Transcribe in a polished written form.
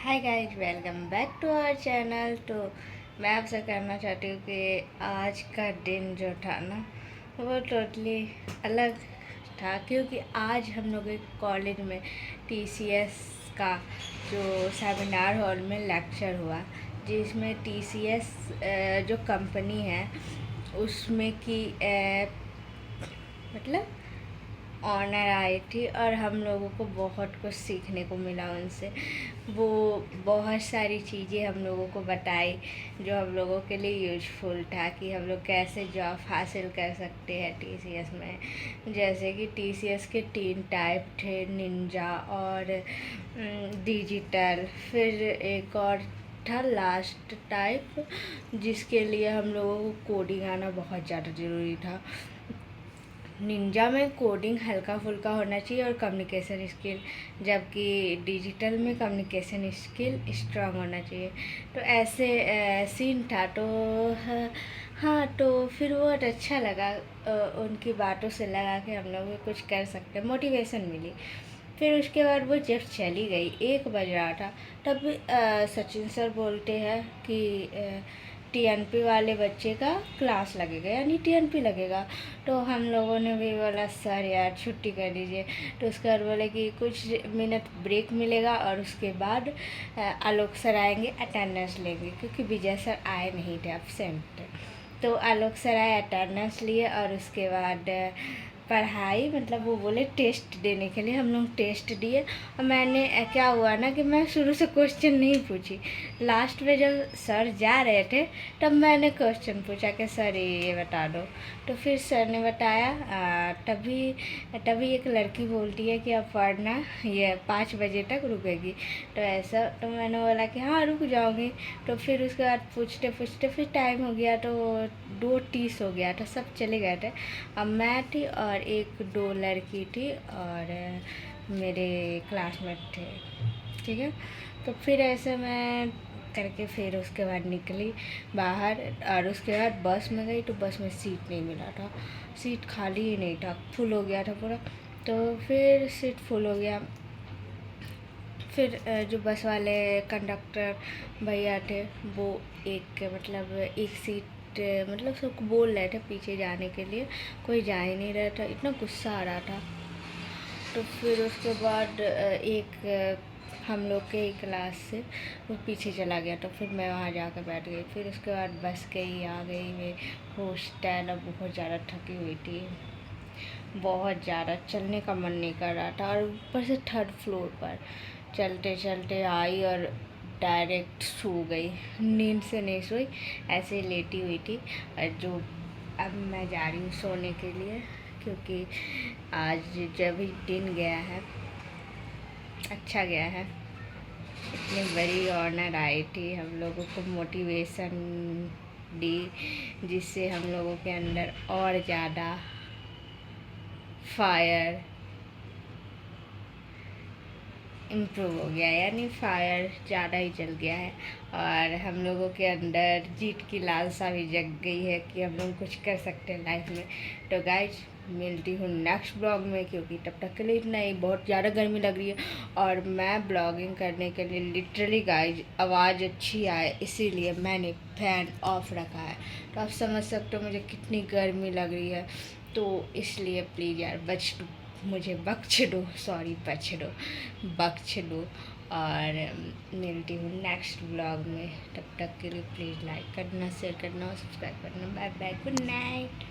Hi guys, welcome back to our channel. तो मैं आपसे कहना चाहती हूँ कि आज का दिन जो था ना वो टोटली अलग था, क्योंकि आज हम लोग के कॉलेज में टीसीएस का जो सेमिनार हॉल में लेक्चर हुआ, जिसमें टीसीएस जो कंपनी है उसमें की मतलब ऑनर आई थी और हम लोगों को बहुत कुछ सीखने को मिला उनसे। वो बहुत सारी चीज़ें हम लोगों को बताई जो हम लोगों के लिए यूजफुल था कि हम लोग कैसे जॉब हासिल कर सकते हैं टीसीएस में। जैसे कि टीसीएस के 3 टाइप थे, निंजा और डिजिटल, फिर एक और था लास्ट टाइप जिसके लिए हम लोगों को कोडिंग आना बहुत ज़्यादा ज़रूरी था। निंजा में कोडिंग हल्का फुल्का होना चाहिए और कम्युनिकेशन स्किल, जबकि डिजिटल में कम्युनिकेशन स्किल स्ट्रांग होना चाहिए। तो ऐसे सीन था। तो हाँ, तो फिर बहुत अच्छा लगा, उनकी बातों से लगा कि हम लोग भी कुछ कर सकते हैं, मोटिवेशन मिली। फिर उसके बाद वो जब चली गई, 1 बज रहा था, तब सचिन सर बोलते हैं कि टीएनपी वाले बच्चे का क्लास लगेगा, यानी टीएनपी लगेगा। तो हम लोगों ने भी बोला सर यार छुट्टी कर दीजिए। तो उसके बाद बोले कि कुछ मिनट ब्रेक मिलेगा और उसके बाद आलोक सर आएंगे, अटेंडेंस लेंगे, क्योंकि विजय सर आए नहीं थे, एब्सेंट थे। तो आलोक सर आए, अटेंडेंस लिए और उसके बाद पढ़ाई, मतलब वो बोले टेस्ट देने के लिए। हम लोग टेस्ट दिए और मैंने क्या हुआ ना कि मैं शुरू से क्वेश्चन नहीं पूछी। लास्ट में जब सर जा रहे थे तब मैंने क्वेश्चन पूछा कि सर ये बता दो। तो फिर सर ने बताया। तभी एक लड़की बोलती है कि अब पढ़ना ये 5 बजे तक रुकेगी। तो ऐसा, तो मैंने बोला कि हाँ रुक जाऊँगी। तो फिर उसके बाद पूछते पूछते फिर टाइम हो गया, तो 2:30 हो गया था, सब चले गए थे। अब मैं थी और 1-2 लड़की थी और मेरे क्लासमेट थे, ठीक है। तो फिर ऐसे मैं करके फिर उसके बाद निकली बाहर और उसके बाद बस में गई। तो बस में सीट नहीं मिला था, सीट खाली ही नहीं था, फुल हो गया था पूरा। तो फिर सीट फुल हो गया। फिर जो बस वाले कंडक्टर भैया थे वो एक सीट मतलब सबको बोल रहे थे पीछे जाने के लिए, कोई जा ही नहीं रहा था, इतना गुस्सा आ रहा था। तो फिर उसके बाद हम लोग के ही क्लास से वो पीछे चला गया। तो फिर मैं वहाँ जाकर बैठ गई। फिर उसके बाद बस गई, आ गई मैं हॉस्टल। अब बहुत ज़्यादा थकी हुई थी, बहुत ज़्यादा चलने का मन नहीं कर रहा था, और ऊपर से 3rd फ्लोर पर चलते चलते आई और डायरेक्ट सो गई। नींद से नहीं सोई, ऐसे ही लेटी हुई थी। और जो अब मैं जा रही हूँ सोने के लिए, क्योंकि आज जब भी दिन गया है अच्छा गया है। इतनी बड़ी ऑनर आई थी, हम लोगों को मोटिवेशन दी, जिससे हम लोगों के अंदर और ज़्यादा फायर इम्प्रूव हो गया, यानी फायर ज़्यादा ही जल गया है। और हम लोगों के अंदर जीत की लालसा भी जग गई है कि हम लोग कुछ कर सकते हैं लाइफ में। तो गाइज मिलती हूँ नेक्स्ट ब्लॉग में, क्योंकि तब तक के लिए इतना ही, बहुत ज़्यादा गर्मी लग रही है और मैं ब्लॉगिंग करने के लिए लिटरली गाइज आवाज़ अच्छी आए इसीलिए मैंने फैन ऑफ रखा है। तो आप समझ सकते हो मुझे कितनी गर्मी लग रही है। तो इसलिए प्लीज़ यार मुझे बख्श दो, सॉरी बख्श दो। और मिलती हूँ नेक्स्ट ब्लॉग में, तब तक के लिए प्लीज़ लाइक करना, शेयर करना और सब्सक्राइब करना। Bye bye, good night.